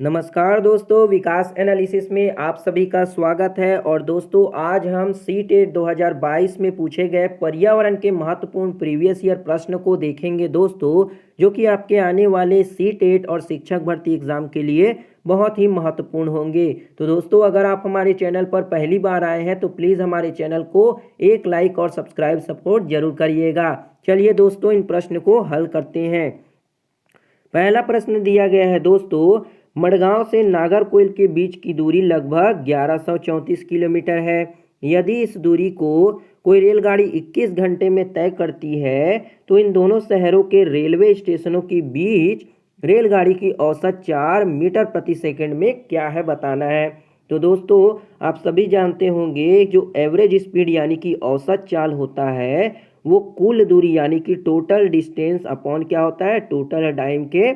नमस्कार दोस्तों, विकास एनालिसिस में आप सभी का स्वागत है। और दोस्तों आज हम सी-टेट 2022 में पूछे गए पर्यावरण के महत्वपूर्ण प्रीवियस ईयर प्रश्न को देखेंगे दोस्तों, जो कि आपके आने वाले सी-टेट और शिक्षक भर्ती एग्जाम के लिए बहुत ही महत्वपूर्ण होंगे। तो दोस्तों अगर आप हमारे चैनल पर पहली बार आए हैं तो प्लीज़ हमारे चैनल को एक लाइक और सब्सक्राइब सपोर्ट जरूर करिएगा। चलिए दोस्तों इन प्रश्न को हल करते हैं। पहला प्रश्न दिया गया है दोस्तों, मडगांव से नागरकोइल के बीच की दूरी लगभग 1134 किलोमीटर है। यदि इस दूरी को कोई रेलगाड़ी 21 घंटे में तय करती है तो इन दोनों शहरों के रेलवे स्टेशनों के बीच रेलगाड़ी की औसत 4 मीटर प्रति सेकंड में क्या है बताना है। तो दोस्तों आप सभी जानते होंगे जो एवरेज स्पीड यानी कि औसत चाल होता है वो कुल दूरी यानी कि टोटल डिस्टेंस अपॉन क्या होता है, टोटल टाइम के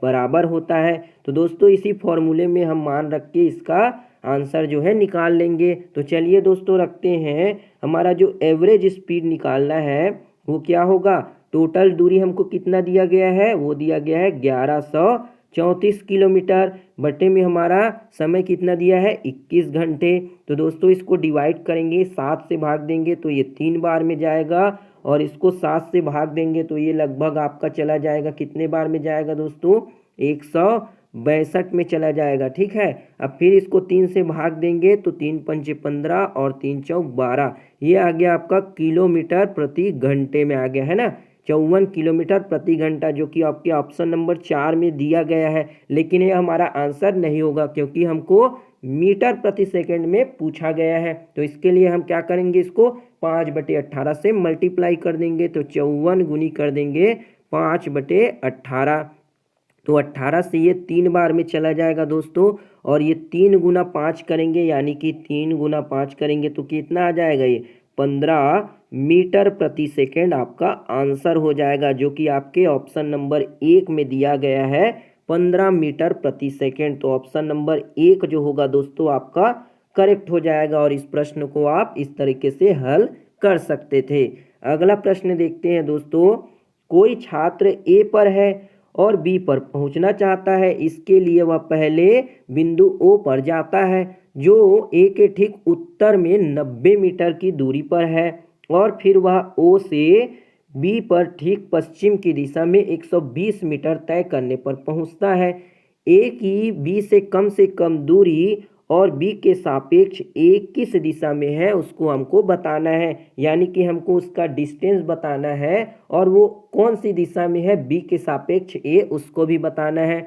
बराबर होता है। तो दोस्तों इसी फॉर्मूले में हम मान रख के इसका आंसर जो है निकाल लेंगे। तो चलिए दोस्तों रखते हैं, हमारा जो एवरेज स्पीड निकालना है वो क्या होगा, टोटल दूरी हमको कितना दिया गया है, वो दिया गया है 1134 किलोमीटर, बटे में हमारा समय कितना दिया है 21 घंटे। तो दोस्तों इसको डिवाइड करेंगे, 7 से भाग देंगे तो ये 3 बार में जाएगा, और इसको 7 से भाग देंगे तो ये लगभग आपका चला जाएगा कितने बार में जाएगा दोस्तों, 162 में चला जाएगा। ठीक है, अब फिर इसको 3 से भाग देंगे तो 3 पंचे 15 और 3 चौक 12, ये आ गया आपका किलोमीटर प्रति घंटे में आ गया है ना, 54 किलोमीटर प्रति घंटा, जो कि आपके ऑप्शन नंबर 4 में दिया गया है। लेकिन ये हमारा आंसर नहीं होगा क्योंकि हमको मीटर प्रति सेकंड में पूछा गया है। तो इसके लिए हम क्या करेंगे, इसको 5/18 से मल्टीप्लाई कर देंगे, तो 54 गुनी कर देंगे 5/18, तो 18 से ये 3 बार में चला जाएगा दोस्तों, और ये 3 गुना 5 करेंगे यानी कि 3 गुना 5 करेंगे तो कितना आ जाएगा, ये 15 मीटर प्रति सेकेंड आपका आंसर हो जाएगा, जो कि आपके ऑप्शन नंबर 1 में दिया गया है 15 मीटर प्रति सेकेंड। तो ऑप्शन नंबर 1 जो होगा दोस्तों आपका करेक्ट हो जाएगा, और इस प्रश्न को आप इस तरीके से हल कर सकते थे। अगला प्रश्न देखते हैं दोस्तों, कोई छात्र ए पर है और बी पर पहुंचना चाहता है, इसके लिए वह पहले बिंदु ओ पर जाता है जो ए के ठीक उत्तर में 90 मीटर की दूरी पर है, और फिर वह ओ से बी पर ठीक पश्चिम की दिशा में 120 मीटर तय करने पर पहुंचता है। ए की बी से कम दूरी और बी के सापेक्ष ए किस दिशा में है उसको हमको बताना है, यानी कि हमको उसका डिस्टेंस बताना है और वो कौन सी दिशा में है बी के सापेक्ष ए उसको भी बताना है।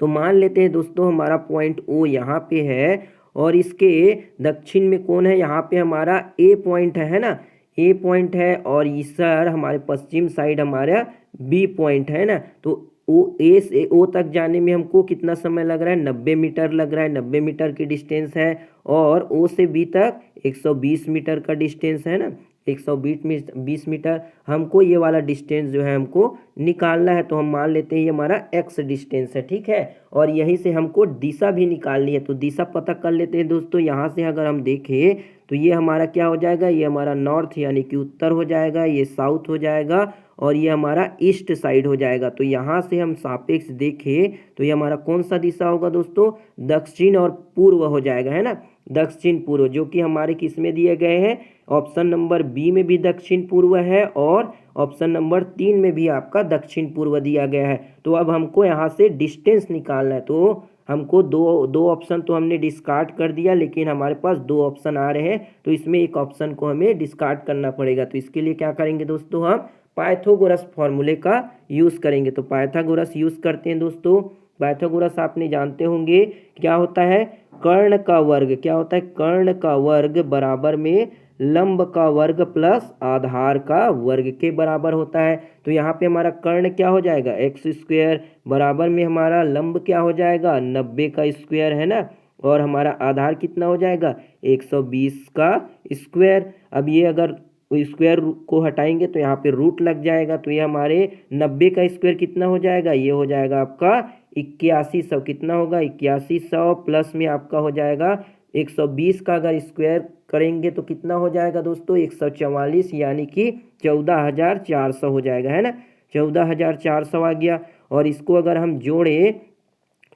तो मान लेते हैं दोस्तों हमारा पॉइंट ओ यहाँ पे है, और इसके दक्षिण में कौन है, यहाँ पे हमारा ए पॉइंट है ना, ए पॉइंट है, और इधर हमारे पश्चिम साइड हमारा बी पॉइंट है ना। तो ओ ए से ओ तक जाने में हमको कितना समय लग रहा है, 90 मीटर लग रहा है, 90 मीटर की डिस्टेंस है, और ओ से बी तक 120 मीटर का डिस्टेंस है ना, 120 मीटर। हमको ये वाला डिस्टेंस जो है हमको निकालना है, तो हम मान लेते हैं ये हमारा एक्स डिस्टेंस है। ठीक है, और यहीं से हमको दिशा भी निकालनी है, तो दिशा पता कर लेते हैं दोस्तों। यहाँ से अगर हम देखें तो ये हमारा क्या हो जाएगा, ये हमारा नॉर्थ यानी कि उत्तर हो जाएगा, ये साउथ हो जाएगा, और ये हमारा ईस्ट साइड हो जाएगा। तो यहाँ से हम सापेक्ष देखें तो ये हमारा कौन सा दिशा होगा दोस्तों, दक्षिण और पूर्व हो जाएगा, है ना, दक्षिण पूर्व, जो कि हमारे किस में दिए गए हैं, ऑप्शन नंबर बी में भी दक्षिण पूर्व है, और ऑप्शन नंबर 3 में भी आपका दक्षिण पूर्व दिया गया है। तो अब हमको यहाँ से डिस्टेंस निकालना है, तो हमको दो ऑप्शन तो हमने डिस्कार्ड कर दिया, लेकिन हमारे पास 2 ऑप्शन आ रहे हैं, तो इसमें एक ऑप्शन को हमें डिस्कार्ड करना पड़ेगा। तो इसके लिए क्या करेंगे दोस्तों, हम पाइथागोरस फॉर्मूले का यूज़ करेंगे। तो पाइथागोरस यूज़ करते हैं दोस्तों। पाइथागोरस आपने जानते होंगे क्या होता है, कर्ण का वर्ग, क्या होता है, कर्ण का वर्ग बराबर में लंब का वर्ग प्लस आधार का वर्ग के बराबर होता है। तो यहाँ पे हमारा कर्ण क्या हो जाएगा, एक्स स्क्वायर, बराबर में हमारा लंब क्या हो जाएगा, 90 का स्क्वायर है ना, और हमारा आधार कितना हो जाएगा, 120 का स्क्वायर। अब ये अगर स्क्वायर को हटाएंगे तो यहाँ पे रूट लग जाएगा, तो ये हमारे 90 का स्क्वायर कितना हो जाएगा, ये हो जाएगा आपका 8100, कितना होगा 8100, प्लस में आपका हो जाएगा 120 का अगर स्क्वायर करेंगे तो कितना हो जाएगा दोस्तों, 144, यानी कि 14400 हो जाएगा, है ना, 14400 आ गया। और इसको अगर हम जोड़े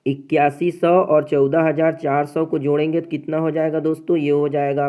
8100 और 14400 को जोड़ेंगे तो कितना हो जाएगा दोस्तों? ये हो जाएगा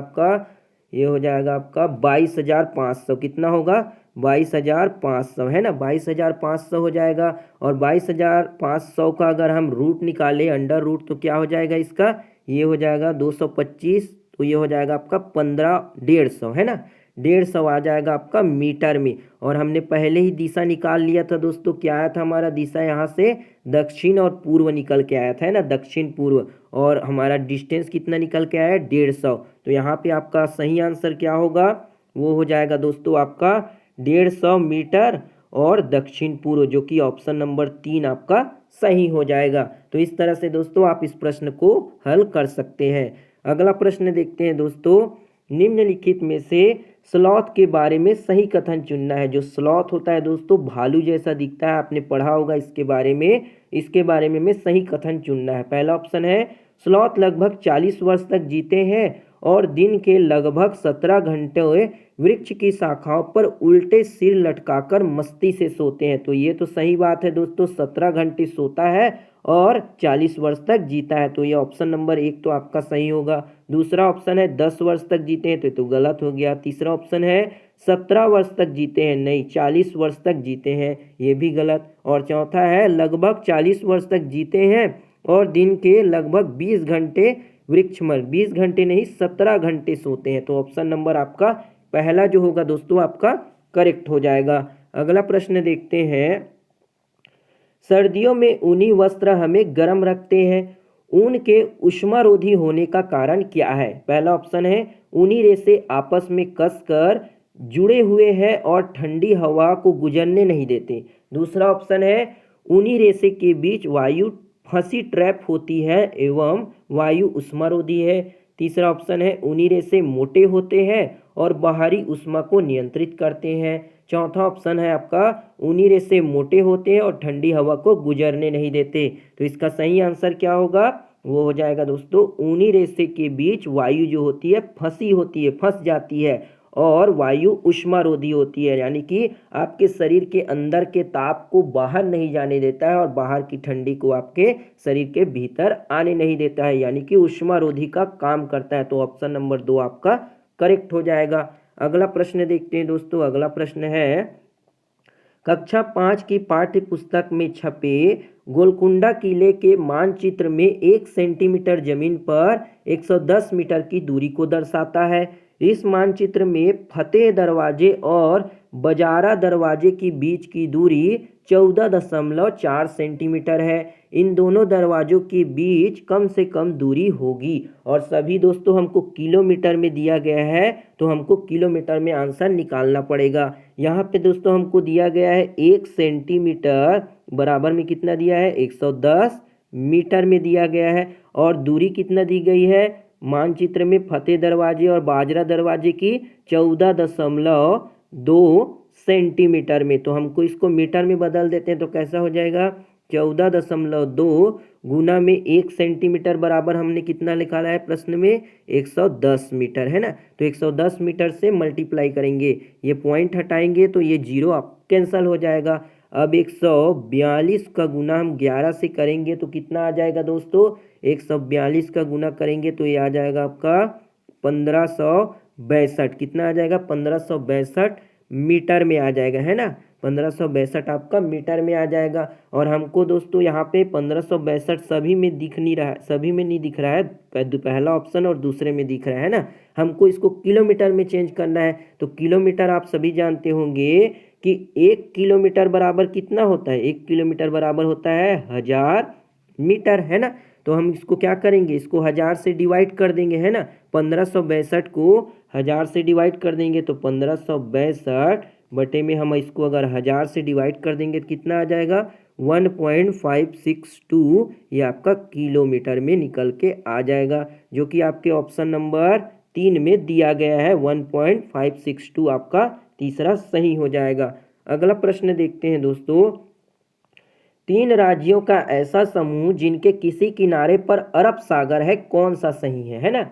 आपका 22500। कितना होगा? 22500 है ना, 22500 हो जाएगा। और 22500 का अगर हम रूट निकालें, अंडर रूट, तो क्या हो जाएगा इसका? ये हो जाएगा 225, तो ये हो जाएगा आपका 15150 है ना, 150 आ जाएगा आपका मीटर में। और हमने पहले ही दिशा निकाल लिया था दोस्तों, क्या आया था हमारा दिशा? यहाँ से दक्षिण और पूर्व निकल के आया था, है ना, दक्षिण पूर्व। और हमारा डिस्टेंस कितना निकल के आया है? 150। तो यहाँ पे आपका सही आंसर क्या होगा? वो हो जाएगा दोस्तों आपका 150 मीटर और दक्षिण पूर्व, जो कि ऑप्शन नंबर 3 आपका सही हो जाएगा। तो इस तरह से दोस्तों आप इस प्रश्न को हल कर सकते हैं। अगला प्रश्न देखते हैं दोस्तों। निम्नलिखित में से स्लॉथ के बारे में सही कथन चुनना है। जो स्लॉथ होता है दोस्तों, भालू जैसा दिखता है, आपने पढ़ा होगा इसके बारे में हमें सही कथन चुनना है। पहला ऑप्शन है, स्लॉथ लगभग 40 वर्ष तक जीते हैं और दिन के लगभग 17 घंटे वृक्ष की शाखाओं पर उल्टे सिर लटकाकर मस्ती से सोते हैं। तो ये तो सही बात है दोस्तों, 17 घंटे सोता है और 40 वर्ष तक जीता है। तो ये ऑप्शन नंबर 1 तो आपका सही होगा। दूसरा ऑप्शन है 10 वर्ष तक जीते हैं, तो गलत हो गया। तीसरा ऑप्शन है 17 वर्ष तक जीते हैं, नहीं 40 वर्ष तक जीते हैं, ये भी गलत। और चौथा है लगभग 40 वर्ष तक जीते हैं और दिन के लगभग 20 घंटे वृक्ष में 20 घंटे नहीं 17 घंटे सोते हैं। तो ऑप्शन नंबर आपका पहला जो होगा दोस्तों आपका करेक्ट हो जाएगा। अगला प्रश्न देखते हैं। सर्दियों में ऊनी वस्त्र हमें गर्म रखते हैं, ऊन के ऊष्मारोधी होने का कारण क्या है? पहला ऑप्शन है, ऊनी रेशे आपस में कसकर जुड़े हुए हैं और ठंडी हवा को गुजरने नहीं देते। दूसरा ऑप्शन है, ऊनी रेशे के बीच वायु फंसी ट्रैप होती है एवं वायु ऊष्मारोधी है। तीसरा ऑप्शन है, ऊनी रेशे मोटे होते हैं और बाहरी ऊष्मा को नियंत्रित करते हैं। चौथा ऑप्शन है आपका, ऊनी रेशे मोटे होते हैं और ठंडी हवा को गुजरने नहीं देते। तो इसका सही आंसर क्या होगा? वो हो जाएगा दोस्तों, ऊनी रेशे के बीच वायु जो होती है फंस जाती है और वायु ऊष्मारोधी होती है, यानी कि आपके शरीर के अंदर के ताप को बाहर नहीं जाने देता है और बाहर की ठंडी को आपके शरीर के भीतर आने नहीं देता है, यानी कि ऊष्मारोधी का काम करता है। तो ऑप्शन नंबर 2 आपका करेक्ट हो जाएगा। अगला प्रश्न देखते हैं दोस्तों। अगला प्रश्न है, कक्षा 5 की पाठ्य पुस्तक में छपे गोलकुंडा किले के मानचित्र में 1 सेंटीमीटर जमीन पर 110 मीटर की दूरी को दर्शाता है। इस मानचित्र में फतेह दरवाजे और बजारा दरवाजे के बीच की दूरी 14.4 सेंटीमीटर है। इन दोनों दरवाजों के बीच कम से कम दूरी होगी। और सभी दोस्तों हमको किलोमीटर में दिया गया है, तो हमको किलोमीटर में आंसर निकालना पड़ेगा। यहाँ पे दोस्तों हमको दिया गया है 1 सेंटीमीटर बराबर में कितना दिया है? 110 मीटर में दिया गया है। और दूरी कितना दी गई है मानचित्र में? फतेह दरवाजे और बाजरा दरवाजे की 14.2 सेंटीमीटर में। तो हमको इसको मीटर में बदल देते हैं, तो कैसा हो जाएगा? 14.2 गुना में 1 सेंटीमीटर बराबर हमने कितना निकाला है प्रश्न में? 110 मीटर, है ना। तो 110 मीटर से मल्टीप्लाई करेंगे, ये पॉइंट हटाएंगे तो ये जीरो आप कैंसल हो जाएगा। अब 142 का गुना हम 11 से करेंगे तो कितना आ जाएगा दोस्तों? 142 का गुना करेंगे तो ये आ जाएगा आपका 1562। कितना आ जाएगा? 1562 मीटर में आ जाएगा, है ना। 1562 आपका मीटर में आ जाएगा। और हमको दोस्तों यहाँ पे 1562 सभी में दिख नहीं रहा है, सभी में नहीं दिख रहा है, पहला ऑप्शन और दूसरे में दिख रहा है ना। हमको इसको किलोमीटर में चेंज करना है। तो किलोमीटर आप सभी जानते होंगे कि 1 किलोमीटर बराबर कितना होता है? 1 किलोमीटर बराबर होता है 1000 मीटर, है ना। तो हम इसको क्या करेंगे? इसको 1000 से डिवाइड कर देंगे, है ना। 1562 को 1000 से डिवाइड कर देंगे तो 1562 बटे में हम इसको अगर 1000 से डिवाइड कर देंगे तो कितना आ जाएगा? 1.562 ये आपका किलोमीटर में निकल के आ जाएगा, जो कि आपके ऑप्शन नंबर 3 में दिया गया है। 1.562 आपका तीसरा सही हो जाएगा। अगला प्रश्न देखते हैं दोस्तों। 3 राज्यों का ऐसा समूह जिनके किसी किनारे पर अरब सागर है, कौन सा सही है ना।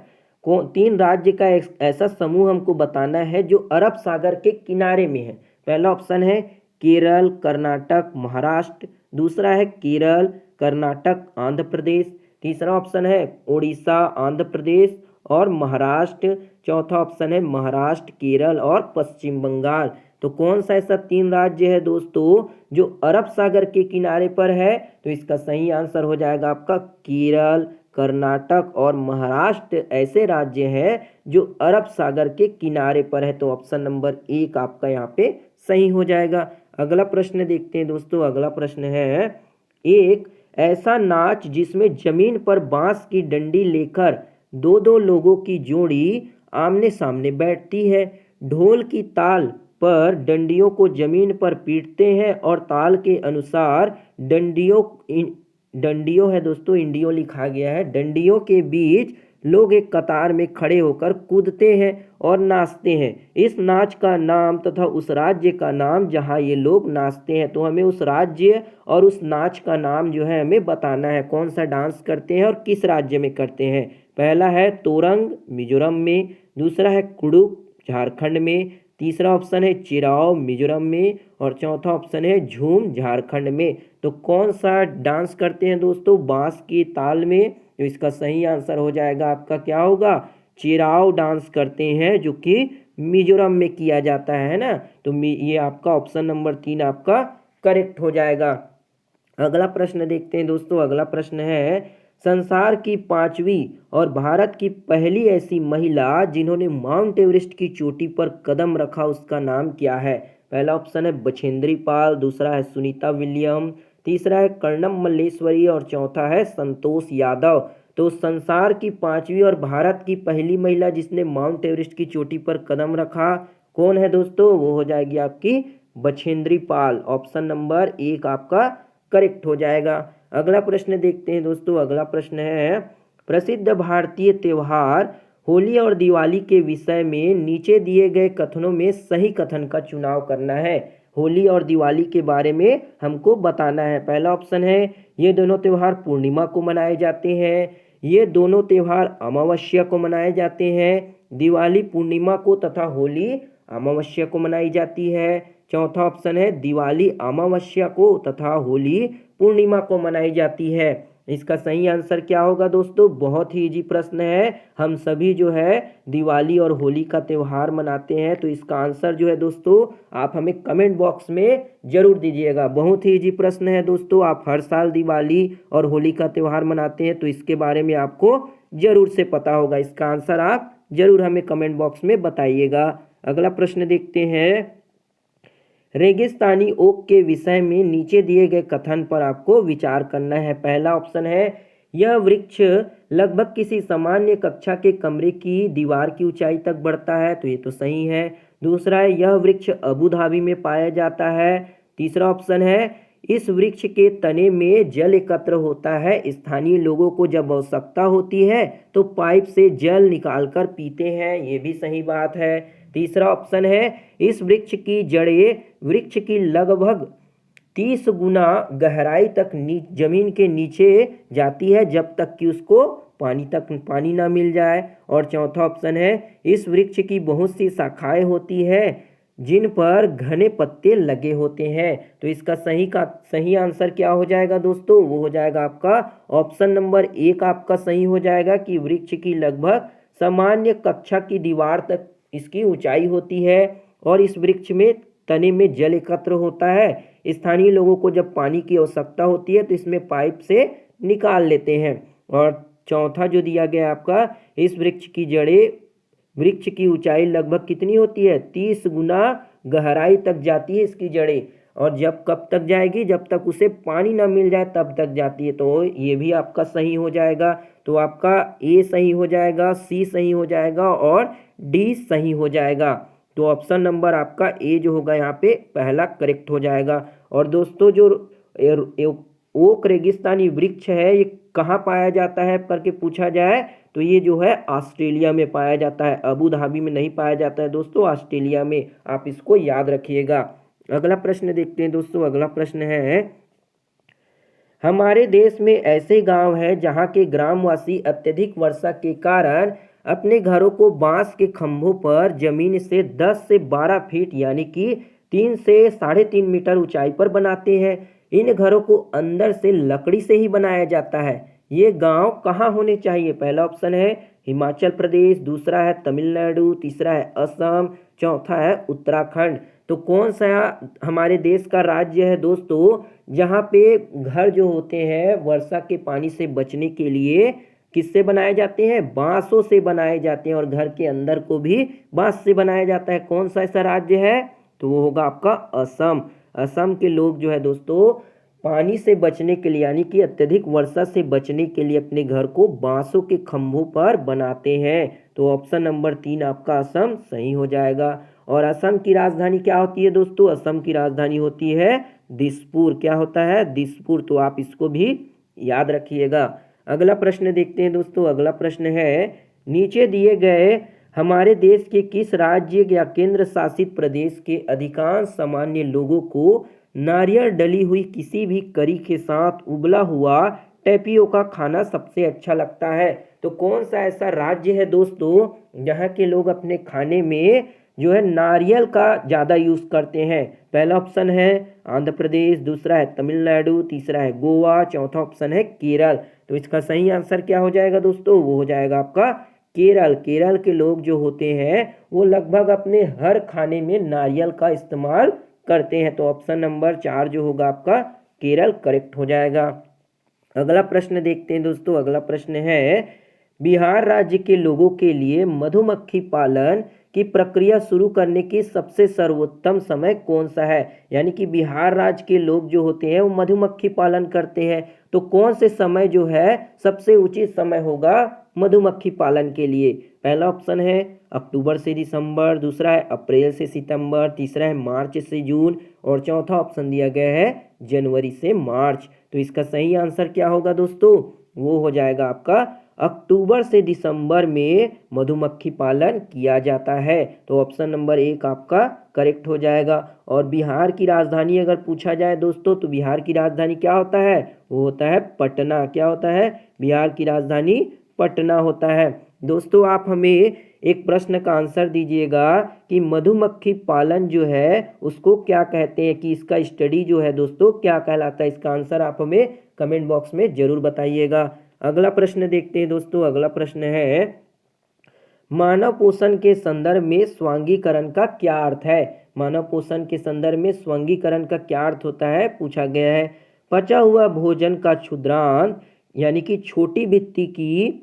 3 राज्य का ऐसा समूह हमको बताना है जो अरब सागर के किनारे में है। पहला ऑप्शन है केरल, कर्नाटक, महाराष्ट्र। दूसरा है केरल, कर्नाटक आंध्र प्रदेश। तीसरा ऑप्शन है उड़ीसा आंध्र प्रदेश और महाराष्ट्र। चौथा ऑप्शन है महाराष्ट्र केरल और पश्चिम बंगाल। तो कौन सा ऐसा 3 राज्य है दोस्तों जो अरब सागर के किनारे पर है? तो इसका सही आंसर हो जाएगा आपका केरल, कर्नाटक और महाराष्ट्र ऐसे राज्य हैं जो अरब सागर के किनारे पर है। तो ऑप्शन नंबर 1 आपका यहाँ पे सही हो जाएगा। अगला प्रश्न देखते हैं दोस्तों। अगला प्रश्न है, एक ऐसा नाच जिसमें जमीन पर बांस की डंडी लेकर दो दो लोगों की जोड़ी आमने सामने बैठती है, ढोल की ताल पर डंडियों को जमीन पर पीटते हैं और ताल के अनुसार डंडियों है दोस्तों, इंडियो लिखा गया है, डंडियों के बीच लोग एक कतार में खड़े होकर कूदते हैं और नाचते हैं। इस नाच का नाम तथा उस राज्य का नाम जहां ये लोग नाचते हैं। तो हमें उस राज्य और उस नाच का नाम जो है हमें बताना है, कौन सा डांस करते हैं और किस राज्य में करते हैं। पहला है तोरंग मिजोरम में, दूसरा है कुडुक झारखंड में, तीसरा ऑप्शन है चिराव मिजोरम में और चौथा ऑप्शन है झूम झारखंड में। तो कौन सा डांस करते हैं दोस्तों बांस की ताल में? तो इसका सही आंसर हो जाएगा आपका क्या होगा? चिराव डांस करते हैं जो कि मिजोरम में किया जाता है ना। तो ये आपका ऑप्शन नंबर 3 आपका करेक्ट हो जाएगा। अगला प्रश्न देखते हैं दोस्तों। अगला प्रश्न है, संसार की 5वीं और भारत की पहली ऐसी महिला जिन्होंने माउंट एवरेस्ट की चोटी पर कदम रखा उसका नाम क्या है? पहला ऑप्शन है बछेंद्री पाल, दूसरा है सुनीता विलियम, तीसरा है कर्णम मल्लेश्वरी और चौथा है संतोष यादव। तो संसार की 5वीं और भारत की पहली महिला जिसने माउंट एवरेस्ट की चोटी पर कदम रखा कौन है दोस्तों? वो हो जाएगी आपकी बछेंद्री पाल। ऑप्शन नंबर 1 आपका करेक्ट हो जाएगा। अगला प्रश्न देखते हैं दोस्तों। अगला प्रश्न है, प्रसिद्ध भारतीय त्योहार होली और दिवाली के विषय में नीचे दिए गए कथनों में सही कथन का चुनाव करना है। होली और दिवाली के बारे में हमको बताना है। पहला ऑप्शन है, ये दोनों त्यौहार पूर्णिमा को मनाए जाते हैं, ये दोनों त्यौहार अमावस्या को मनाए जाते हैं, दिवाली पूर्णिमा को तथा होली अमावस्या को मनाई जाती है। चौथा ऑप्शन है, दिवाली अमावस्या को तथा होली पूर्णिमा को मनाई जाती है। इसका सही आंसर क्या होगा दोस्तों? बहुत ही इजी प्रश्न है। हम सभी जो है दिवाली और होली का त्यौहार मनाते हैं। तो इसका आंसर जो है दोस्तों आप हमें कमेंट बॉक्स में जरूर दीजिएगा। बहुत ही इजी प्रश्न है दोस्तों। आप हर साल दिवाली और होली का त्यौहार मनाते हैं तो इसके बारे में आपको जरूर से पता होगा। इसका आंसर आप जरूर हमें कमेंट बॉक्स में बताइएगा। अगला प्रश्न देखते हैं, रेगिस्तानी ओक के विषय में नीचे दिए गए कथन पर आपको विचार करना है। पहला ऑप्शन है, यह वृक्ष लगभग किसी सामान्य कक्षा के कमरे की दीवार की ऊंचाई तक बढ़ता है। तो ये तो सही है। दूसरा है, यह वृक्ष अबू धाबी में पाया जाता है। तीसरा ऑप्शन है, इस वृक्ष के तने में जल एकत्र होता है, स्थानीय लोगों को जब आवश्यकता होती है तो पाइप से जल निकालकर पीते हैं। ये भी सही बात है। तीसरा ऑप्शन है, इस वृक्ष की जड़ें वृक्ष की लगभग 30 गुना गहराई तक जमीन के नीचे जाती है जब तक कि उसको पानी ना मिल जाए। और चौथा ऑप्शन है, इस वृक्ष की बहुत सी शाखाएं होती है जिन पर घने पत्ते लगे होते हैं। तो इसका सही आंसर क्या हो जाएगा दोस्तों? वो हो जाएगा आपका ऑप्शन नंबर 1 आपका सही हो जाएगा कि वृक्ष की लगभग सामान्य कक्षा की दीवार तक इसकी ऊंचाई होती है और इस वृक्ष में तने में जल एकत्र होता है। स्थानीय लोगों को जब पानी की आवश्यकता होती है तो इसमें पाइप से निकाल लेते हैं। और चौथा जो दिया गया आपका, इस वृक्ष की जड़ें वृक्ष की ऊंचाई लगभग कितनी होती है? 30 गुना गहराई तक जाती है इसकी जड़ें। और जब कब तक जाएगी? जब तक उसे पानी ना मिल जाए तब तक जाती है। तो ये भी आपका सही हो जाएगा। तो आपका ए सही हो जाएगा, सी सही हो जाएगा और डी सही हो जाएगा। तो ऑप्शन नंबर आपका ए जो होगा यहाँ पे पहला करेक्ट हो जाएगा। और दोस्तों जो ओक रेगिस्तानी वृक्ष है ये कहाँ पाया जाता है करके पूछा जाए तो ये जो है ऑस्ट्रेलिया में पाया जाता है। अबू धाबी में नहीं पाया जाता है दोस्तों, ऑस्ट्रेलिया में। आप इसको याद रखिएगा। अगला प्रश्न देखते हैं दोस्तों। अगला प्रश्न है, हमारे देश में ऐसे गांव हैं जहां के ग्रामवासी अत्यधिक वर्षा के कारण अपने घरों को बांस के खंभों पर जमीन से 10 से 12 फीट यानी कि 3 से 3.5 मीटर ऊंचाई पर बनाते हैं। इन घरों को अंदर से लकड़ी से ही बनाया जाता है। ये गांव कहाँ होने चाहिए? पहला ऑप्शन है हिमाचल प्रदेश, दूसरा है तमिलनाडु, तीसरा है असम, चौथा है उत्तराखंड। तो कौन सा हमारे देश का राज्य है दोस्तों जहाँ पे घर जो होते हैं वर्षा के पानी से बचने के लिए किससे बनाए जाते हैं? बांसों से बनाए जाते हैं, और घर के अंदर को भी बांस से बनाया जाता है। कौन सा ऐसा राज्य है? तो वो होगा आपका असम। असम के लोग जो है दोस्तों पानी से बचने के लिए यानी कि अत्यधिक वर्षा से बचने के लिए अपने घर को बांसों के खंभों पर बनाते हैं। तो ऑप्शन नंबर 3 आपका असम सही हो जाएगा। और असम की राजधानी क्या होती है दोस्तों? असम की राजधानी होती है दिसपुर। क्या होता है? दिसपुर। तो आप इसको भी याद रखिएगा। अगला प्रश्न देखते हैं दोस्तों। अगला प्रश्न है नीचे दिए गए हमारे देश के किस राज्य या केंद्र शासित प्रदेश के अधिकांश सामान्य लोगों को नारियल डली हुई किसी भी करी के साथ उबला हुआ टेपियोका खाना सबसे अच्छा लगता है? तो कौन सा ऐसा राज्य है दोस्तों जहाँ के लोग अपने खाने में जो है नारियल का ज़्यादा यूज़ करते हैं? पहला ऑप्शन है आंध्र प्रदेश, दूसरा है तमिलनाडु, तीसरा है गोवा, चौथा ऑप्शन है केरल। तो इसका सही आंसर क्या हो जाएगा दोस्तों? वो हो जाएगा आपका केरल। केरल के लोग जो होते हैं वो लगभग अपने हर खाने में नारियल का इस्तेमाल करते हैं। तो ऑप्शन नंबर 4 जो होगा आपका केरल करेक्ट हो जाएगा। अगला प्रश्न देखते हैं दोस्तों। अगला प्रश्न है बिहार राज्य के लोगों के लिए मधुमक्खी पालन की प्रक्रिया शुरू करने की सबसे सर्वोत्तम समय कौन सा है? यानी कि बिहार राज्य के लोग जो होते हैं वो मधुमक्खी पालन करते हैं, तो कौन से समय जो है सबसे उचित समय होगा मधुमक्खी पालन के लिए? पहला ऑप्शन है अक्टूबर से दिसंबर, दूसरा है अप्रैल से सितंबर, तीसरा है मार्च से जून, और चौथा ऑप्शन दिया गया है जनवरी से मार्च। तो इसका सही आंसर क्या होगा दोस्तों? वो हो जाएगा आपका अक्टूबर से दिसंबर में मधुमक्खी पालन किया जाता है। तो ऑप्शन नंबर 1 आपका करेक्ट हो जाएगा। और बिहार की राजधानी अगर पूछा जाए दोस्तों तो बिहार की राजधानी क्या होता है? वो होता है पटना। क्या होता है? बिहार की राजधानी पटना होता है। दोस्तों आप हमें एक प्रश्न का आंसर दीजिएगा कि मधुमक्खी पालन जो है उसको क्या कहते हैं, कि इसका स्टडी जो है दोस्तों क्या कहलाता है? इसका आंसर आप हमें कमेंट बॉक्स में जरूर बताइएगा। अगला प्रश्न देखते हैं दोस्तों। अगला प्रश्न है मानव पोषण के संदर्भ में स्वांगीकरण का क्या अर्थ है? मानव पोषण के संदर्भ में स्वांगीकरण का क्या अर्थ होता है पूछा गया है। पचा हुआ भोजन का क्षुद्रांत यानी कि छोटी भित्ति की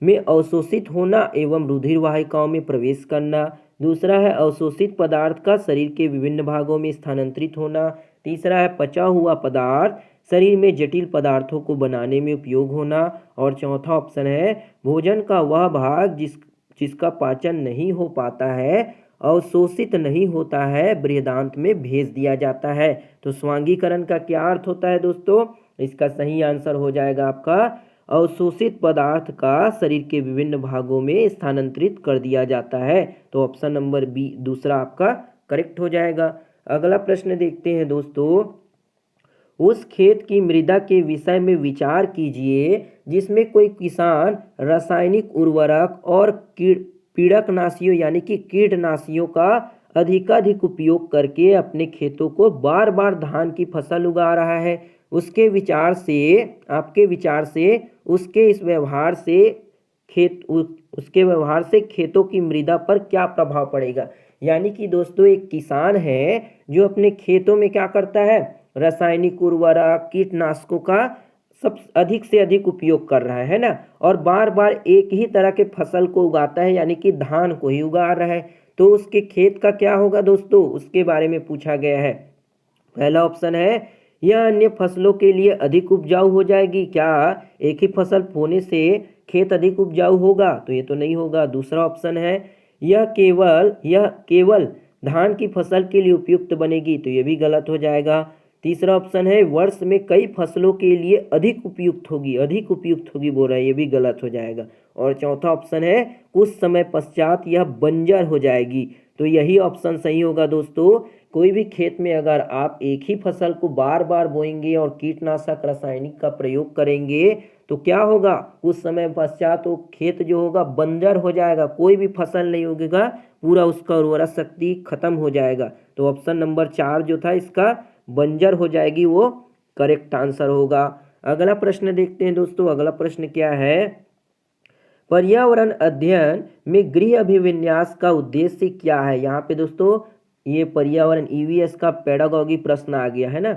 में अवशोषित होना एवं रुधिर वाहिकाओं में प्रवेश करना। दूसरा है अवशोषित पदार्थ का शरीर के विभिन्न भागों में स्थानांतरित होना। तीसरा है पचा हुआ पदार्थ शरीर में जटिल पदार्थों को बनाने में उपयोग होना। और चौथा ऑप्शन है भोजन का वह भाग जिसका पाचन नहीं हो पाता है, अवशोषित नहीं होता है, बृहदान्त में भेज दिया जाता है। तो स्वांगीकरण का क्या अर्थ होता है दोस्तों? इसका सही आंसर हो जाएगा आपका अवशोषित पदार्थ का शरीर के विभिन्न भागों में स्थानांतरित कर दिया जाता है। तो ऑप्शन नंबर बी दूसरा आपका करेक्ट हो जाएगा। अगला प्रश्न देखते हैं दोस्तों। उस खेत की मृदा के विषय में विचार कीजिए जिसमें कोई किसान रासायनिक उर्वरक और पीड़कनाशियों यानी कि कीटनाशियों का अधिकाधिक उपयोग करके अपने खेतों को बार बार धान की फसल उगा रहा है। उसके विचार से आपके विचार से उसके इस व्यवहार से उसके व्यवहार से खेतों की मृदा पर क्या प्रभाव पड़ेगा? यानी कि दोस्तों एक किसान है जो अपने खेतों में क्या करता है? रासायनिक उर्वरक कीटनाशकों का सब अधिक से अधिक उपयोग कर रहा है ना, और बार बार एक ही तरह के फसल को उगाता है यानी कि धान को ही उगा रहा है। तो उसके खेत का क्या होगा दोस्तों? उसके बारे में पूछा गया है। पहला ऑप्शन है यह अन्य फसलों के लिए अधिक उपजाऊ हो जाएगी। क्या एक ही फसल होने से खेत अधिक उपजाऊ होगा? तो ये तो नहीं होगा। दूसरा ऑप्शन है यह केवल धान की फसल के लिए उपयुक्त बनेगी। तो ये भी गलत हो जाएगा। तीसरा ऑप्शन है वर्ष में कई फसलों के लिए अधिक उपयुक्त होगी बोल रहा है, ये भी गलत हो जाएगा। और चौथा ऑप्शन है कुछ समय पश्चात यह बंजर हो जाएगी। तो यही ऑप्शन सही होगा दोस्तों। कोई भी खेत में अगर आप एक ही फसल को बार बार बोएंगे और कीटनाशक रासायनिक का प्रयोग करेंगे तो क्या होगा? कुछ समय पश्चात वो खेत जो होगा बंजर हो जाएगा, कोई भी फसल नहीं उगेगा, पूरा उसका उर्वरा शक्ति खत्म हो जाएगा। तो ऑप्शन नंबर 4 जो था इसका बंजर हो जाएगी वो करेक्ट आंसर होगा। अगला प्रश्न देखते हैं दोस्तों। अगला प्रश्न क्या है, पर्यावरण अध्ययन में गृह अभिविन्यास का उद्देश्य क्या है। यहाँ पे दोस्तों ये पर्यावरण ईवीएस का पेडागॉजी प्रश्न आ गया है ना,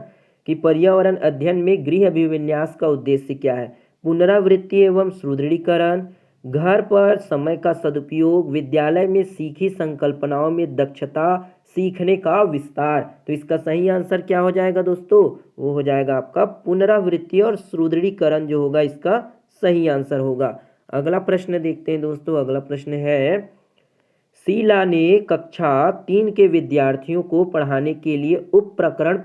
कि पर्यावरण अध्ययन में गृह अभिविन्यास का उद्देश्य क्या है। पुनरावृत्ति एवं सुदृढ़ीकरण, घर पर समय का सदुपयोग, विद्यालय में सीखी संकल्पनाओं में दक्षता, सीखने का विस्तार। तो इसका सही आंसर क्या हो जाएगा दोस्तों, वो हो जाएगा आपका पुनरावृत्ति और सुदृढ़ीकरण जो होगा इसका सही आंसर होगा। अगला प्रश्न देखते हैं दोस्तों। अगला प्रश्न है, शीला ने कक्षा 3 के विद्यार्थियों को पढ़ाने के लिए उप प्रकरण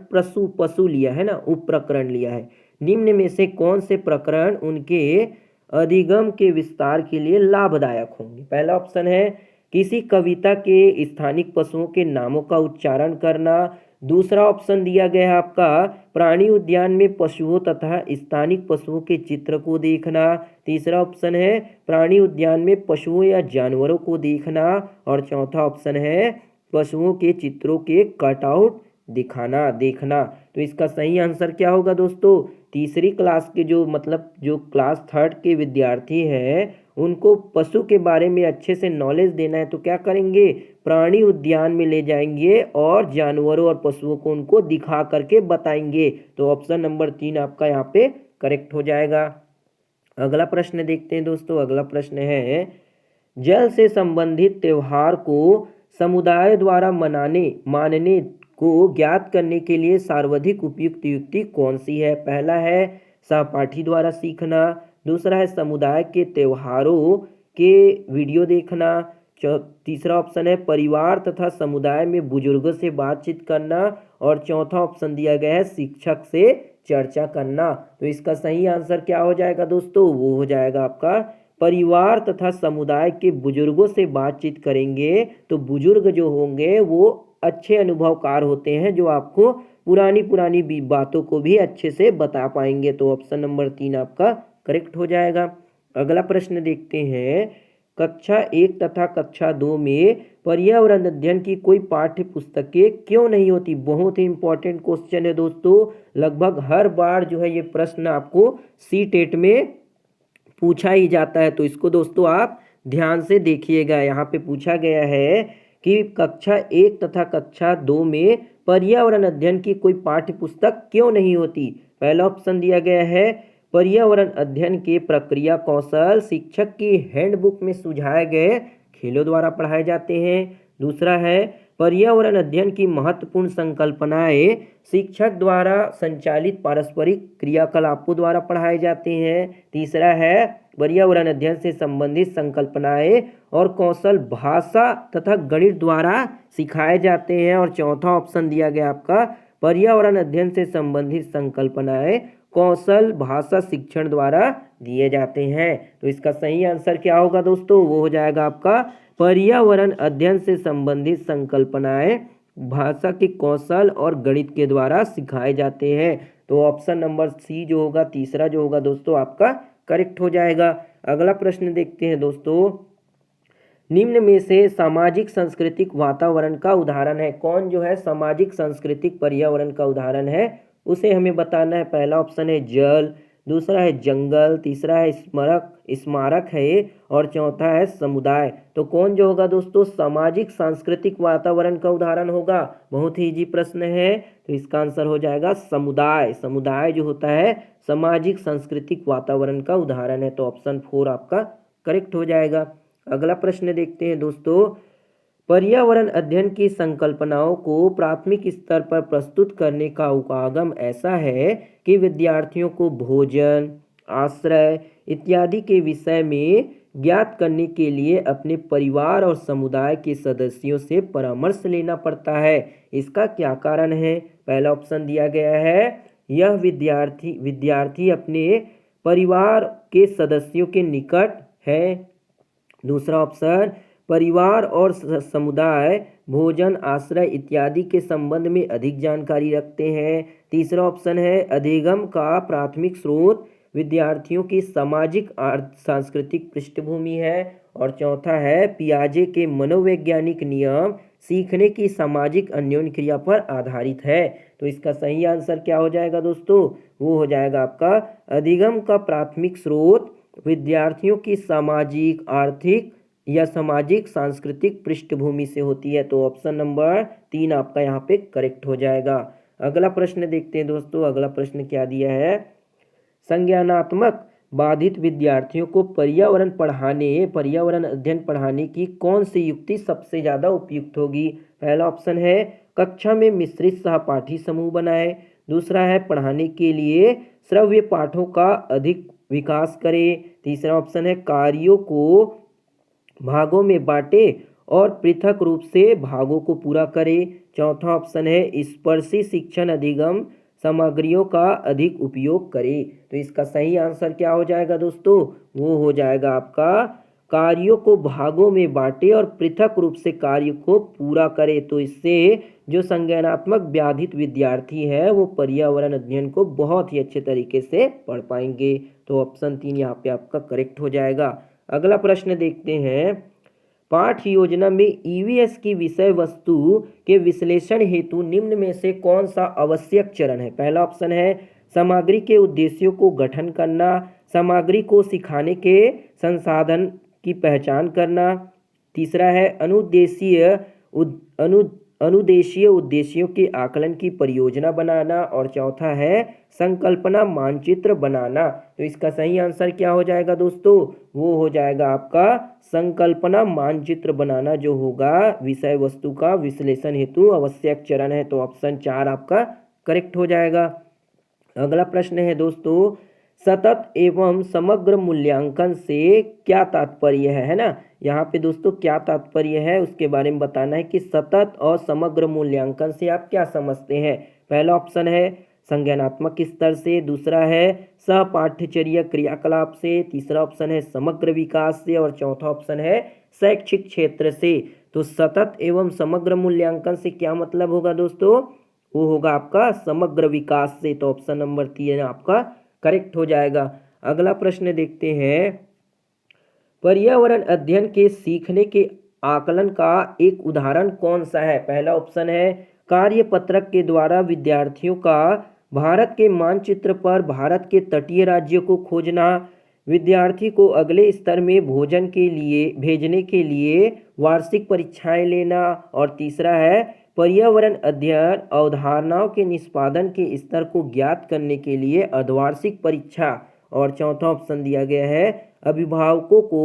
पशु लिया है ना, उप प्रकरण लिया है। निम्न में से कौन से प्रकरण उनके अधिगम के विस्तार के लिए लाभदायक होंगे। पहला ऑप्शन है किसी कविता के स्थानिक पशुओं के नामों का उच्चारण करना। दूसरा ऑप्शन दिया गया है आपका प्राणी उद्यान में पशुओं तथा स्थानिक पशुओं के चित्र को देखना। तीसरा ऑप्शन है प्राणी उद्यान में पशुओं या जानवरों को देखना। और चौथा ऑप्शन है पशुओं के चित्रों के कटआउट देखना। तो इसका सही आंसर क्या होगा दोस्तों, तीसरी क्लास के जो क्लास 3 के विद्यार्थी हैं उनको पशु के बारे में अच्छे से नॉलेज देना है, तो क्या करेंगे, प्राणी उद्यान में ले जाएंगे और जानवरों और पशुओं को उनको दिखा करके बताएंगे। तो ऑप्शन नंबर 3 आपका यहाँ पे करेक्ट हो जाएगा। अगला प्रश्न देखते हैं दोस्तों। अगला प्रश्न है, जल से संबंधित त्योहार को समुदाय द्वारा मानने को ज्ञात करने के लिए सर्वाधिक उपयुक्त युक्ति कौन सी है। पहला है सहपाठी द्वारा सीखना। दूसरा है समुदाय के त्योहारों के वीडियो देखना। तीसरा ऑप्शन है परिवार तथा समुदाय में बुजुर्गों से बातचीत करना। और चौथा ऑप्शन दिया गया है शिक्षक से चर्चा करना। तो इसका सही आंसर क्या हो जाएगा दोस्तों, वो हो जाएगा आपका परिवार तथा समुदाय के बुजुर्गों से बातचीत करेंगे तो बुजुर्ग जो होंगे वो अच्छे अनुभवकार होते हैं, जो आपको पुरानी बातों को भी अच्छे से बता पाएंगे। तो ऑप्शन नंबर 3 आपका करेक्ट हो जाएगा। अगला प्रश्न देखते हैं, कक्षा 1 तथा कक्षा 2 में पर्यावरण अध्ययन की कोई पाठ्य पुस्तकें क्यों नहीं होती। बहुत ही इंपॉर्टेंट क्वेश्चन है दोस्तों, लगभग हर बार जो है ये प्रश्न आपको सीटेट में पूछा ही जाता है। तो इसको दोस्तों आप ध्यान से देखिएगा। यहाँ पे पूछा गया है कि कक्षा 1 तथा कक्षा 2 में पर्यावरण अध्ययन की कोई पाठ्य पुस्तक क्यों नहीं होती। पहला ऑप्शन दिया गया है पर्यावरण अध्ययन के प्रक्रिया कौशल शिक्षक की हैंडबुक में सुझाए गए खेलों द्वारा पढ़ाए जाते हैं। दूसरा है पर्यावरण अध्ययन की महत्वपूर्ण संकल्पनाएं शिक्षक द्वारा संचालित पारस्परिक क्रियाकलापों द्वारा पढ़ाए जाते हैं। तीसरा है पर्यावरण अध्ययन से संबंधित संकल्पनाएं और कौशल भाषा तथा गणित द्वारा सिखाए जाते हैं। और चौथा ऑप्शन दिया गया आपका पर्यावरण अध्ययन से संबंधित संकल्पनाएं कौशल भाषा शिक्षण द्वारा दिए जाते हैं। तो इसका सही आंसर क्या होगा दोस्तों, वो हो जाएगा आपका पर्यावरण अध्ययन से संबंधित संकल्पनाएं भाषा के कौशल और गणित के द्वारा सिखाए जाते हैं। तो ऑप्शन नंबर सी जो होगा, तीसरा जो होगा दोस्तों आपका करेक्ट हो जाएगा। अगला प्रश्न देखते हैं दोस्तों, निम्न में से सामाजिक सांस्कृतिक वातावरण का उदाहरण है। कौन जो है सामाजिक सांस्कृतिक पर्यावरण का उदाहरण है उसे हमें बताना है। पहला ऑप्शन है जल, दूसरा है जंगल, तीसरा है स्मारक है और चौथा है समुदाय। तो कौन जो होगा दोस्तों सामाजिक सांस्कृतिक वातावरण का उदाहरण होगा। बहुत ही इजी प्रश्न है, तो इसका आंसर हो जाएगा समुदाय। समुदाय जो होता है सामाजिक सांस्कृतिक वातावरण का उदाहरण है। तो ऑप्शन 4 आपका करेक्ट हो जाएगा। अगला प्रश्न देखते हैं दोस्तों, पर्यावरण अध्ययन की संकल्पनाओं को प्राथमिक स्तर पर प्रस्तुत करने का उपागम ऐसा है कि विद्यार्थियों को भोजन आश्रय इत्यादि के विषय में ज्ञात करने के लिए अपने परिवार और समुदाय के सदस्यों से परामर्श लेना पड़ता है। इसका क्या कारण है। पहला ऑप्शन दिया गया है यह विद्यार्थी अपने परिवार के सदस्यों के निकट है। दूसरा ऑप्शन परिवार और समुदाय भोजन आश्रय इत्यादि के संबंध में अधिक जानकारी रखते हैं। तीसरा ऑप्शन है अधिगम का प्राथमिक स्रोत विद्यार्थियों की सामाजिक अर्थ सांस्कृतिक पृष्ठभूमि है। और चौथा है पियाजे के मनोवैज्ञानिक नियम सीखने की सामाजिक अन्योन्य क्रिया पर आधारित है। तो इसका सही आंसर क्या हो जाएगा दोस्तों? वो हो जाएगा आपका अधिगम का प्राथमिक स्रोत विद्यार्थियों की सामाजिक आर्थिक या सामाजिक सांस्कृतिक पृष्ठभूमि से होती है। तो ऑप्शन नंबर 3 आपका यहाँ पे करेक्ट हो जाएगा। अगला प्रश्न देखते हैं दोस्तों। अगला प्रश्न क्या दिया है? संज्ञानात्मक बाधित विद्यार्थियों को पर्यावरण अध्ययन पढ़ाने की कौन सी युक्ति सबसे ज़्यादा उपयुक्त होगी? पहला ऑप्शन है कक्षा में मिश्रित सहपाठी समूह बनाए। दूसरा है पढ़ाने के लिए श्रव्य पाठों का अधिक विकास करें। तीसरा ऑप्शन है कार्यों को भागों में बांटे और पृथक रूप से भागों को पूरा करें। चौथा ऑप्शन है स्पर्शी शिक्षण अधिगम सामग्रियों का अधिक उपयोग करें। तो इसका सही आंसर क्या हो जाएगा दोस्तों? वो हो जाएगा आपका कार्यों को भागों में बांटे और पृथक रूप से कार्य को पूरा करे। तो इससे जो संज्ञानात्मक बाधित विद्यार्थी है वो पर्यावरण अध्ययन को बहुत ही अच्छे तरीके से पढ़ पाएंगे। तो ऑप्शन 3 यहाँ पे आपका करेक्ट हो जाएगा। अगला प्रश्न देखते हैं। पाठ योजना में ईवीएस की विषय वस्तु के विश्लेषण हेतु निम्न में से कौन सा आवश्यक चरण है? पहला ऑप्शन है सामग्री के उद्देश्यों को गठन करना, सामग्री को सिखाने के संसाधन की पहचान करना। तीसरा है अनुदेशीय उद्देश्यों के आकलन की परियोजना बनाना। और चौथा है संकल्पना मानचित्र बनाना। तो इसका सही आंसर क्या हो जाएगा दोस्तों? वो हो जाएगा आपका संकल्पना मानचित्र बनाना जो होगा विषय वस्तु का विश्लेषण हेतु आवश्यक चरण है। तो ऑप्शन 4 आपका करेक्ट हो जाएगा। अगला प्रश्न है दोस्तों सतत एवं समग्र मूल्यांकन से क्या तात्पर्य है ना? यहाँ पे दोस्तों क्या तात्पर्य है उसके बारे में बताना है कि सतत और समग्र मूल्यांकन से आप क्या समझते हैं। पहला ऑप्शन है संज्ञानात्मक स्तर से, दूसरा है सहपाठ्यचर्या क्रियाकलाप से, तीसरा ऑप्शन है समग्र विकास से और चौथा ऑप्शन है शैक्षिक क्षेत्र से। तो सतत एवं समग्र मूल्यांकन से क्या मतलब होगा दोस्तों? वो होगा आपका समग्र विकास से। तो ऑप्शन नंबर 3 आपका करेक्ट हो जाएगा। अगला प्रश्न देखते हैं। पर्यावरण अध्ययन के सीखने के आकलन का एक उदाहरण कौन सा है? पहला ऑप्शन है कार्यपत्रक के द्वारा विद्यार्थियों का भारत के मानचित्र पर भारत के तटीय राज्यों को खोजना, विद्यार्थी को अगले स्तर में भोजन के लिए भेजने के लिए वार्षिक परीक्षाएं लेना। और तीसरा है पर्यावरण अध्ययन अवधारणाओं के निष्पादन के स्तर को ज्ञात करने के लिए अर्धवार्षिक परीक्षा। और चौथा ऑप्शन दिया गया है अभिभावकों को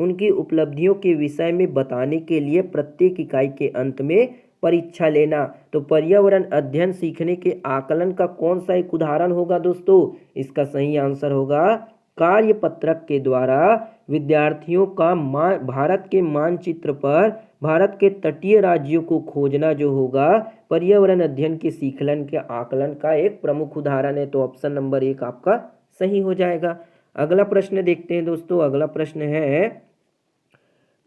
उनकी उपलब्धियों के विषय में बताने के लिए प्रत्येक इकाई के अंत में परीक्षा लेना। तो पर्यावरण अध्ययन सीखने के आकलन का कौन सा एक उदाहरण होगा दोस्तों? इसका सही आंसर होगा कार्यपत्रक के द्वारा विद्यार्थियों का भारत के मानचित्र पर भारत के तटीय राज्यों को खोजना जो होगा पर्यावरण अध्ययन के सीखलन के आकलन का एक प्रमुख उदाहरण है। तो ऑप्शन नंबर 1 आपका सही हो जाएगा। अगला प्रश्न देखते हैं दोस्तों। अगला प्रश्न है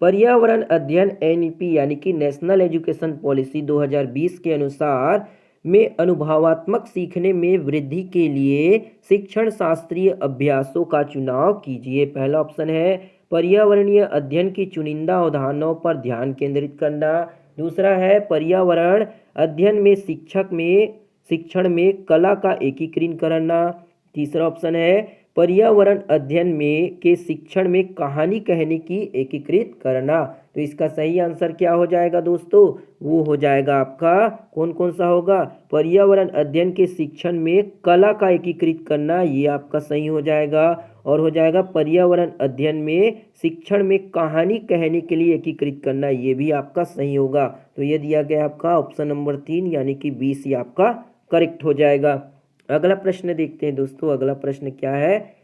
पर्यावरण अध्ययन एनईपी यानी कि नेशनल एजुकेशन पॉलिसी 2020 के अनुसार में अनुभवात्मक सीखने में वृद्धि के लिए शिक्षण शास्त्रीय अभ्यासों का चुनाव कीजिए। पहला ऑप्शन है पर्यावरणीय अध्ययन की चुनिंदा अवधारणाओं पर ध्यान केंद्रित करना। दूसरा है पर्यावरण अध्ययन में शिक्षण में कला का एकीकरण करना। तीसरा ऑप्शन है पर्यावरण अध्ययन में के शिक्षण में कहानी कहने की एकीकृत करना। तो इसका सही आंसर क्या हो जाएगा दोस्तों? वो हो जाएगा आपका कौन कौन सा होगा? पर्यावरण अध्ययन के शिक्षण में कला का एकीकृत करना, ये आपका सही हो जाएगा। और हो जाएगा पर्यावरण अध्ययन में शिक्षण में कहानी कहने के लिए एकीकृत करना, ये भी आपका सही होगा। तो ये दिया गया आपका ऑप्शन नंबर 3 यानी कि 20 ये आपका करेक्ट हो जाएगा। अगला प्रश्न देखते हैं दोस्तों। अगला प्रश्न क्या है?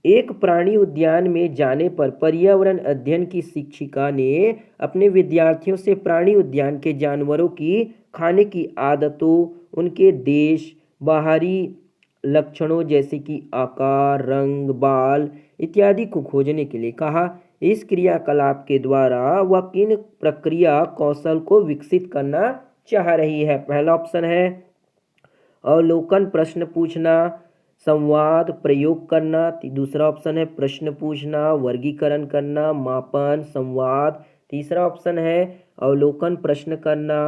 एक प्राणी उद्यान में जाने पर पर्यावरण अध्ययन की शिक्षिका ने अपने विद्यार्थियों से प्राणी उद्यान के जानवरों की खाने की आदतों, उनके देश, बाहरी लक्षणों जैसे कि आकार, रंग, बाल इत्यादि को खोजने के लिए कहा। इस क्रियाकलाप के द्वारा वह किन प्रक्रिया कौशल को विकसित करना चाह रही है? पहला ऑप्शन है अवलोकन प्रश्न पूछना, संवाद, प्रयोग करना। दूसरा ऑप्शन है प्रश्न पूछना, वर्गीकरण करना, मापन, संवाद। तीसरा ऑप्शन है अवलोकन, प्रश्न करना,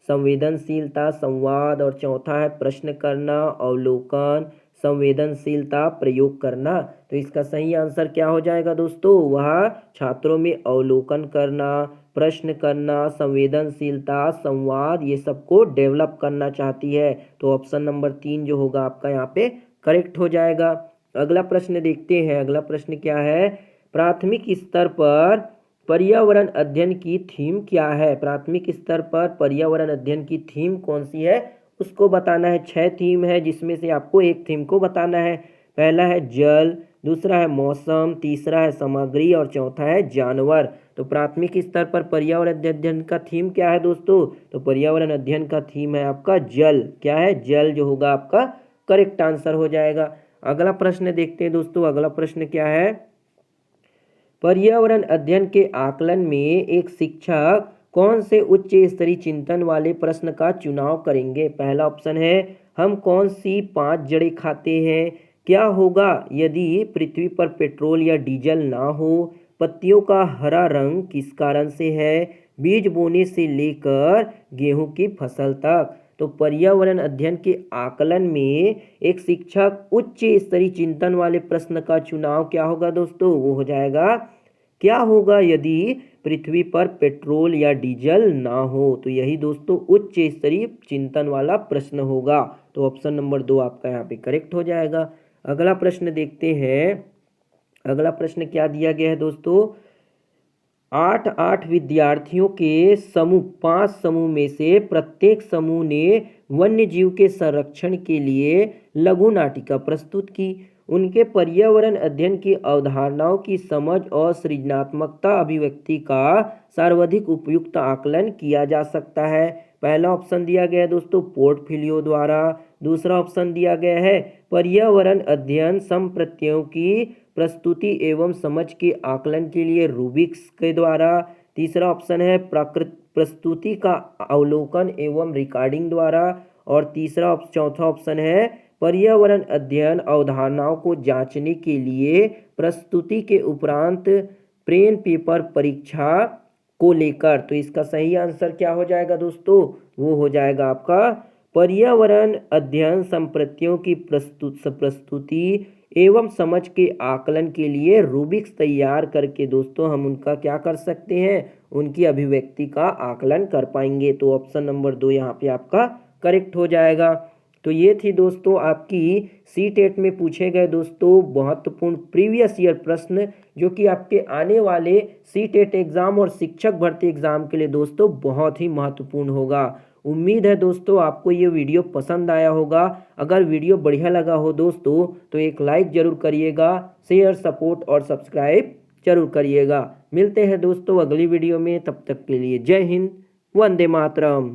संवेदनशीलता, संवाद। और चौथा है प्रश्न करना, अवलोकन, संवेदनशीलता, प्रयोग करना। तो इसका सही आंसर क्या हो जाएगा दोस्तों? वह छात्रों में अवलोकन करना, प्रश्न करना, संवेदनशीलता, संवाद, ये सबको डेवलप करना चाहती है। तो ऑप्शन नंबर 3 जो होगा आपका यहाँ पे करेक्ट हो जाएगा। अगला प्रश्न देखते हैं। अगला प्रश्न क्या है? प्राथमिक स्तर पर पर्यावरण अध्ययन की थीम क्या है? प्राथमिक स्तर पर पर्यावरण अध्ययन की थीम कौन सी है उसको बताना है। 6 थीम है जिसमें से आपको एक थीम को बताना है। पहला है जल, दूसरा है मौसम, तीसरा है सामग्री और चौथा है जानवर। तो प्राथमिक स्तर पर पर्यावरण अध्ययन का थीम क्या है दोस्तों? तो पर्यावरण अध्ययन का थीम है आपका जल। क्या है? जल जो होगा आपका करेक्ट आंसर हो जाएगा। अगला प्रश्न देखते हैं दोस्तों। अगला प्रश्न क्या है? पर्यावरण अध्ययन के आकलन में एक शिक्षक कौन से उच्च स्तरीय चिंतन वाले प्रश्न का चुनाव करेंगे? पहला ऑप्शन है हम कौन सी 5 जड़ें खाते हैं? क्या होगा यदि पृथ्वी पर पेट्रोल या डीजल ना हो? पत्तियों का हरा रंग किस कारण से है? बीज बोने से लेकर गेहूं की फसल तक। तो पर्यावरण अध्ययन के आकलन में एक शिक्षक उच्च स्तरीय चिंतन वाले प्रश्न का चुनाव क्या होगा दोस्तों? वो हो जाएगा क्या होगा यदि पृथ्वी पर पेट्रोल या डीजल ना हो? तो यही दोस्तों उच्च स्तरीय चिंतन वाला प्रश्न होगा। तो ऑप्शन नंबर 2 आपका यहाँ पे करेक्ट हो जाएगा। अगला प्रश्न देखते हैं। अगला प्रश्न क्या दिया गया है दोस्तों? 8 विद्यार्थियों के समूह 5 समूह में से प्रत्येक समूह ने वन्य जीव के संरक्षण के लिए लघु नाटिका प्रस्तुत की। उनके पर्यावरण अध्ययन की अवधारणाओं की समझ और सृजनात्मकता अभिव्यक्ति का सर्वाधिक उपयुक्त आकलन किया जा सकता है। पहला ऑप्शन दिया गया है दोस्तों पोर्टफोलियो द्वारा। दूसरा ऑप्शन दिया गया है पर्यावरण अध्ययन संप्रत्ययों की प्रस्तुति एवं समझ के आकलन के लिए रूबिक्स के द्वारा। तीसरा ऑप्शन है प्रस्तुति का अवलोकन एवं रिकॉर्डिंग द्वारा। और चौथा ऑप्शन है पर्यावरण अध्ययन अवधारणाओं को जांचने के लिए प्रस्तुति के उपरांत पेन पेपर परीक्षा को लेकर। तो इसका सही आंसर क्या हो जाएगा दोस्तों? वो हो जाएगा आपका पर्यावरण अध्ययन संप्रत्ययों की प्रस्तुति एवं समझ के आकलन के लिए रूबिक्स तैयार करके दोस्तों हम उनका क्या कर सकते हैं? उनकी अभिव्यक्ति का आकलन कर पाएंगे। तो ऑप्शन नंबर 2 यहाँ पे आपका करेक्ट हो जाएगा। तो ये थी दोस्तों आपकी सी-टेट में पूछे गए दोस्तों महत्वपूर्ण प्रीवियस ईयर प्रश्न, जो कि आपके आने वाले सी-टेट एग्जाम और शिक्षक भर्ती एग्जाम के लिए दोस्तों बहुत ही महत्वपूर्ण होगा। उम्मीद है दोस्तों आपको ये वीडियो पसंद आया होगा। अगर वीडियो बढ़िया लगा हो दोस्तों तो एक लाइक ज़रूर करिएगा, शेयर, सपोर्ट और सब्सक्राइब जरूर करिएगा। मिलते हैं दोस्तों अगली वीडियो में, तब तक के लिए जय हिंद, वंदे मातरम।